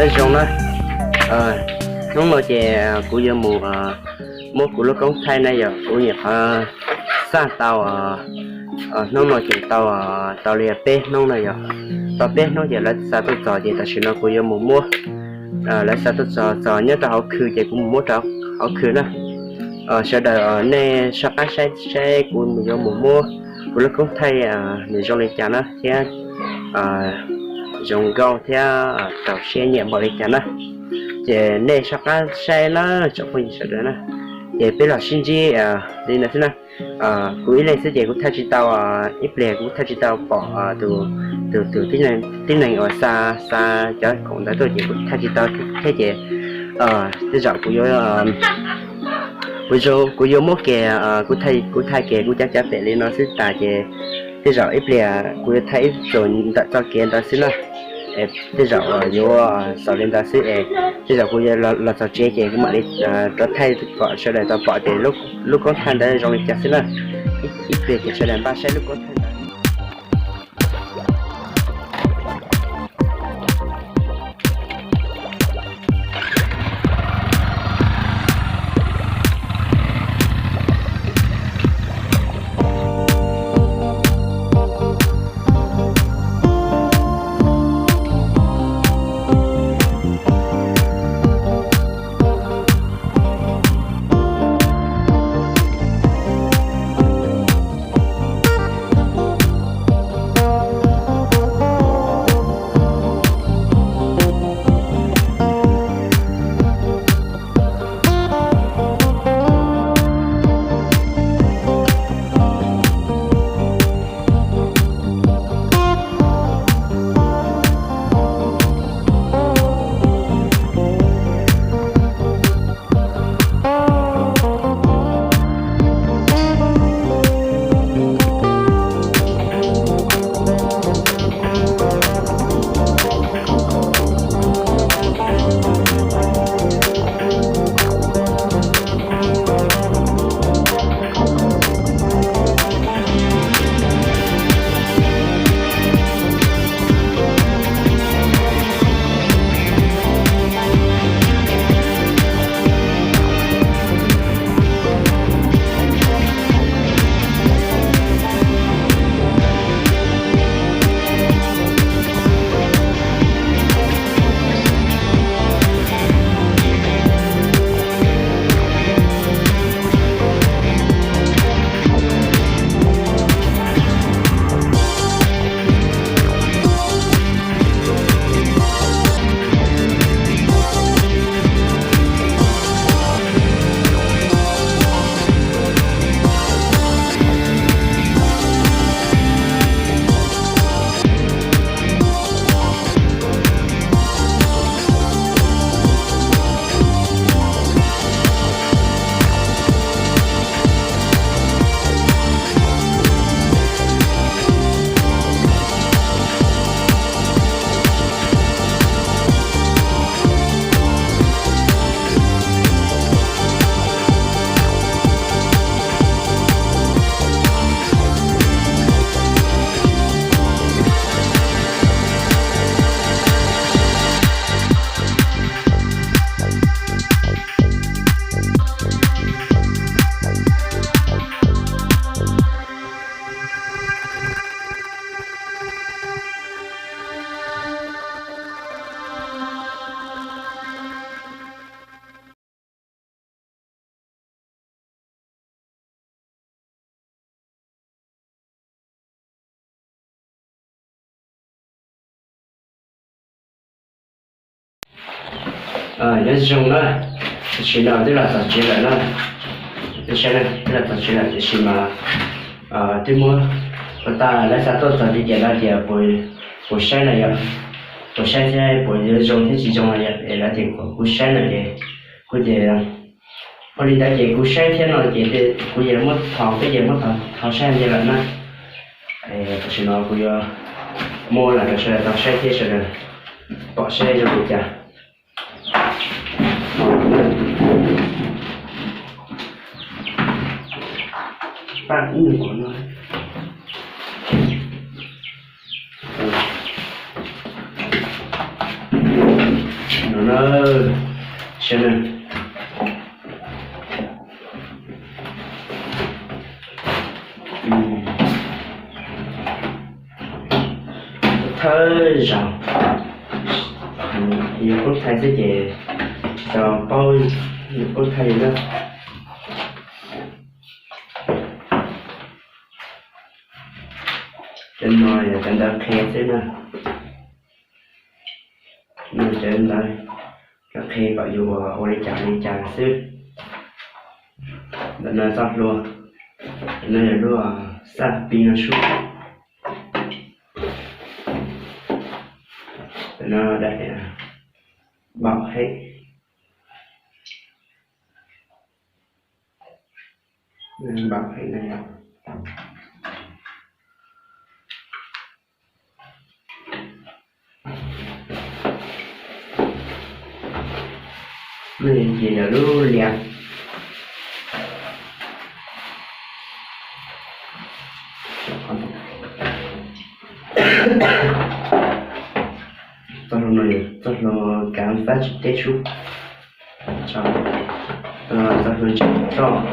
nhớ trong đó nó mà chè của giờ mua của lúc công thay này giờ của nhà xa tàu nó mà chè tàu lìa pe nó này giờ tàu pe nó giờ là xa tôi trò thì ta chỉ nó của giờ mua là xa tôi trò nhớ tao học khử chè cũng mua tao học khử đó sau đó nè sau cái xe của mình giờ mua của lúc công thay người trong này chả nó thế dùng gạo theo tàu xe nhẹ bỏ đi chả nó để này sau cái xe nó chụp hình sau đó nè để bây giờ xin gì đi là thế nào cuối này sẽ để cũng thay chỉ tàu ít lẻ cũng thay chỉ tàu bỏ từ tí này ở xa cho cũng đã tôi chỉ cũng thay chỉ tàu thế chứ bây giờ của vô mốt kè của thay kè của chắc phải lên nó sẽ tài kè bây giờ ít lẻ của thấy rồi đã cho kè ta xin là bây giờ vô sau lên ta sẽ bây giờ của là cho chế kè cái mà đi ta thay bỏ sau này ta bỏ để lúc có thay đấy rồi chắc xin là ít lẻ kè sau này ba sẽ lúc có thay nhớ dùng đó chỉ là tức là tập chỉ lại đó cái xe này tức là tập chỉ lại chỉ mà tôi muốn người ta lấy sao tốt rồi đi chạy ra thì buổi xe này buổi xe thế buổi dùng thì chỉ dùng này để là thì buổi xe này để cứ để hồi đi đại chỉ buổi xe thế nào chỉ để cứ để mất thằng cái gì mất thằng xe như vậy nè chỉ nói cứ mua là cái xe thế rồi bỏ xe cho người cha bạn cũng đừng có nói cho nên thơ rằng nhiều quốc thầy sẽ về cho bao nhiều quốc thầy nữa trên nói là trên đó khe thế nào nên trên đây các khe bảo dù ô đi chả xếp để nó sắp luôn nên là luôn sắp pin nó xuống để nó để bảo hết nên bảo hết này mình chỉ là luôn liền tôi nó cảm phát tiếp xúc cho tôi hướng cho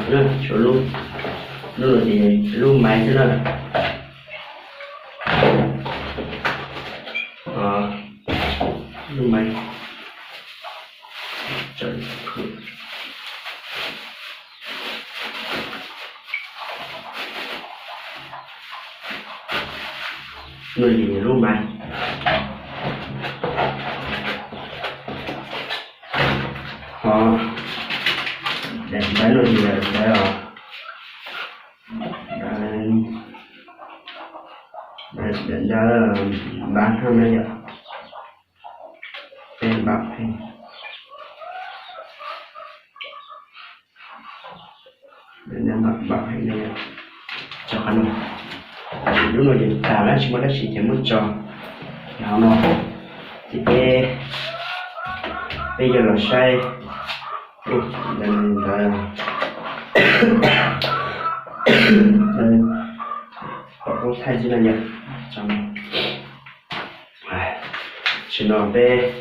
nữa chỗ luôn nữa thì luôn máy thế này luôn máy trời người gì luôn máy để bán luôn thì để rồi để ra bán hơn bây giờ tiền bạc hay để bạc hay này cho khăn lúc nào thì tạo ra chúng ta chỉ mất cho nào mà thì bây giờ là sai họ có thay gì là nhỉ trong chỉ nói về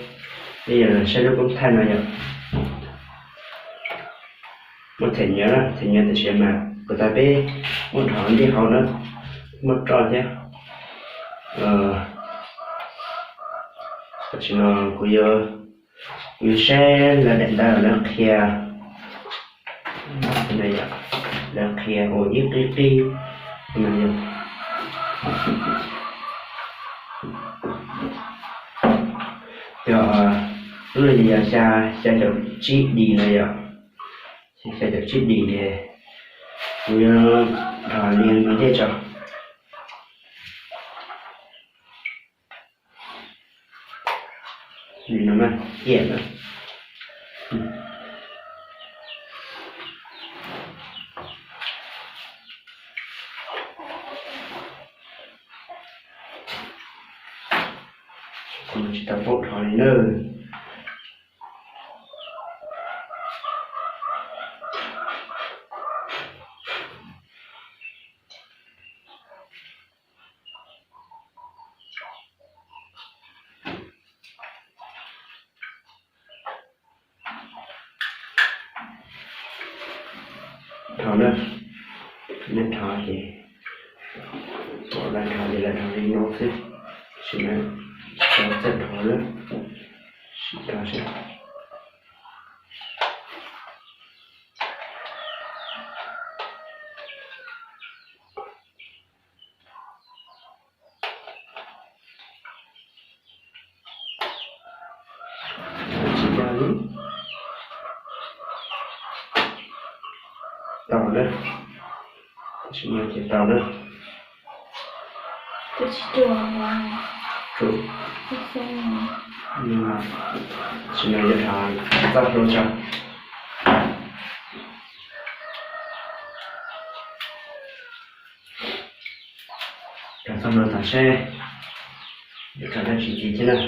bây giờ sẽ được cũng thay này nhỉ một thể nhớ thì sẽ mà của ta bé một thằng đi học nữa một trò chứ chỉ nói của giờ sẽ là đánh đá là kia này là kia ở ít đi này giờ người thì sẽ được chít đi này ạ sẽ được chít đi để liền với thế cho vì nó mà hiện rồi còn chỉ tập bộ thôi nữa thảo nữa nên thảo thì bỏ lại thảo thì là thảo đi nó chứ xin lỗi thảo rất thảo nữa xin thảo sẽ tàu nữa chúng ta chỉ tàu nữa tôi chỉ chuồng ngoài chủ nhưng mà chúng taจะทานตัดรสชาติการทำเราตัดแช่เดี๋ยวการได้ชิ้นที่นั่น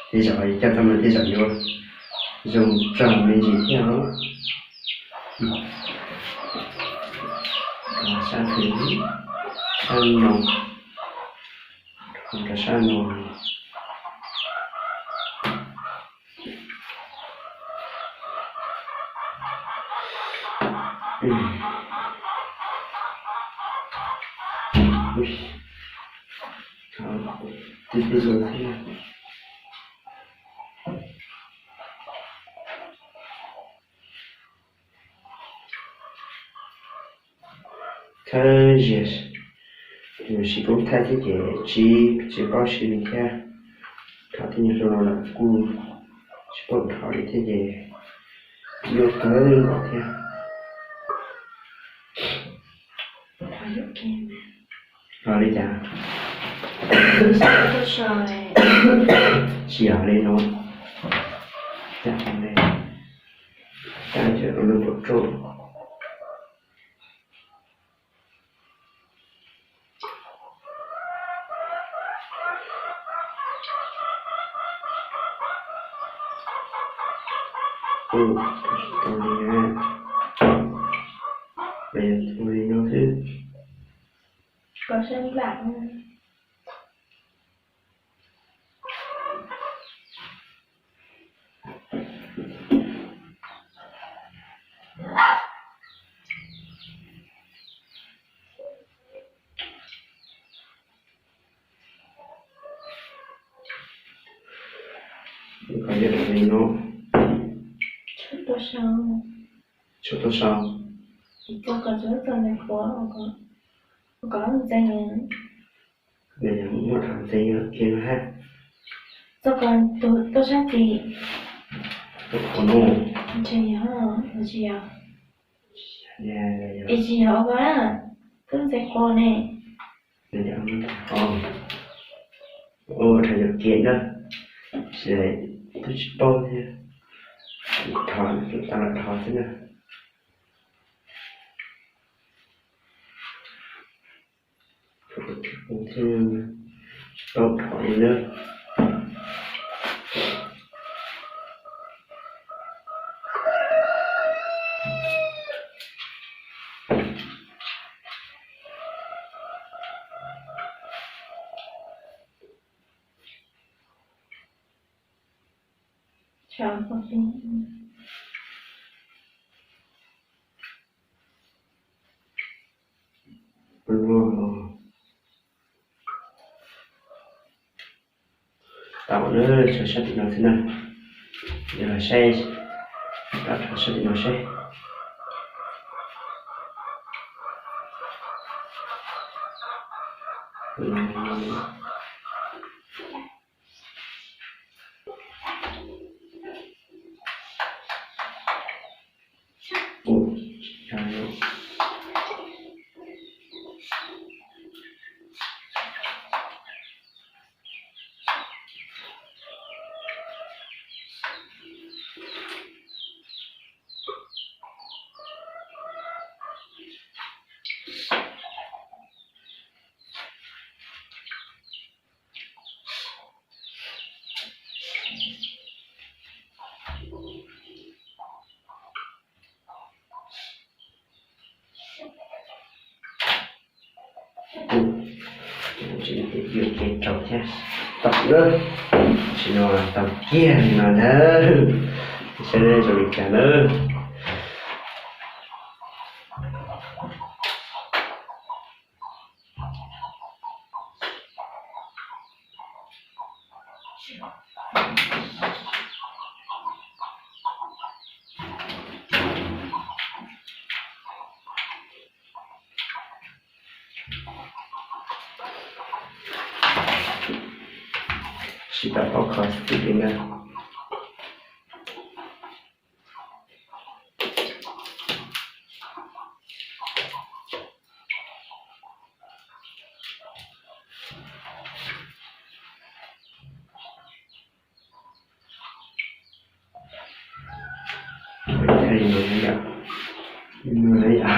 ที่จะไปจะทำอะไรที่จะอยู่dùng trồng lên gì theo san thủy san nồng hoặc là san nồng Ui. Từ từ rồi thế nào Yes. She go take it, she brush in here. Cutting it on a school. She put her it in your girl out here. Rồi đi chả. Chị ở đây nó. Chả ở đây. Chả chờ nó được một chỗ. Tôi đi ra. Bây giờ tôi đi đâu chứ? Có xem bạc không? Có gì để đi nó? Chút tôi sao? Tôi có rất là nhiều khó, có một danh nhân. Bây giờ muốn thằng gì kia nó hết. Tôi còn tôi sáng thì Tôi có nó. chị nhớ chị nhớ Dạ. chị nhớ quá tôi sẽ cô này Bây giờ nó còn. Thầy được kiện đó. Sẽ tôi chỉ bông nha. Thỏ, chúng ta là thỏ thế nào? Cũng thêm bông thỏ nữa. chào con xin Tạo nữa sẽ xác định nó thế nào? Giờ là xe tạo ra xác định nó xe chỉ điều kiện trồng nha tập nữa chỉ nó là tập kia mà nữa sẽ đây rồi mình cả nữa kita fokus di sini. Ini ya.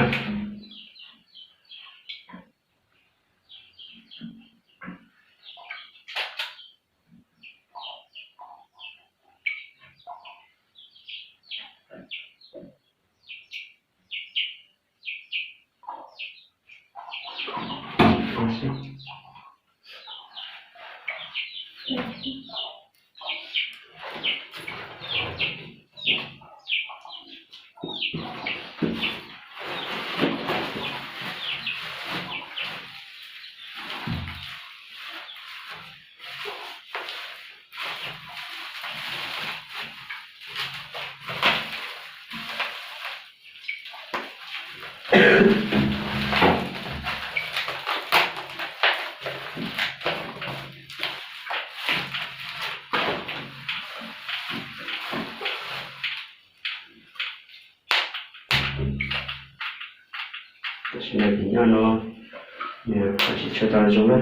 Merci. Chỉ là tính nhau nó chỉ cho tao giống đấy.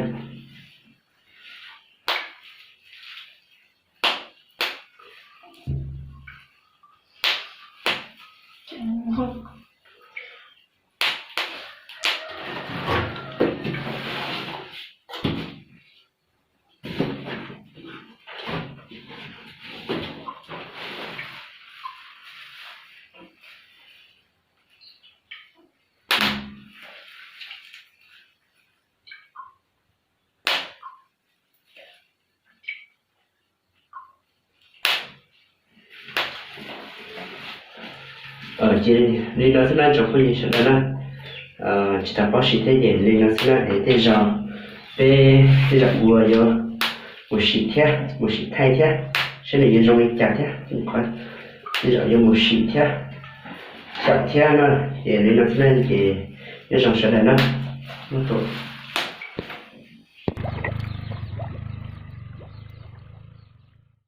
Ở trên nên nó sẽ là trong cái gì đó là chỉ ta bác sĩ thế để nên nó sẽ là để thế giờ về thế giờ bùa vô một sĩ thay thế sẽ là dùng cái chặt thế không phải thế giờ dùng một sĩ thế chặt thế nó để nên nó sẽ là để dùng sẽ là nó tốt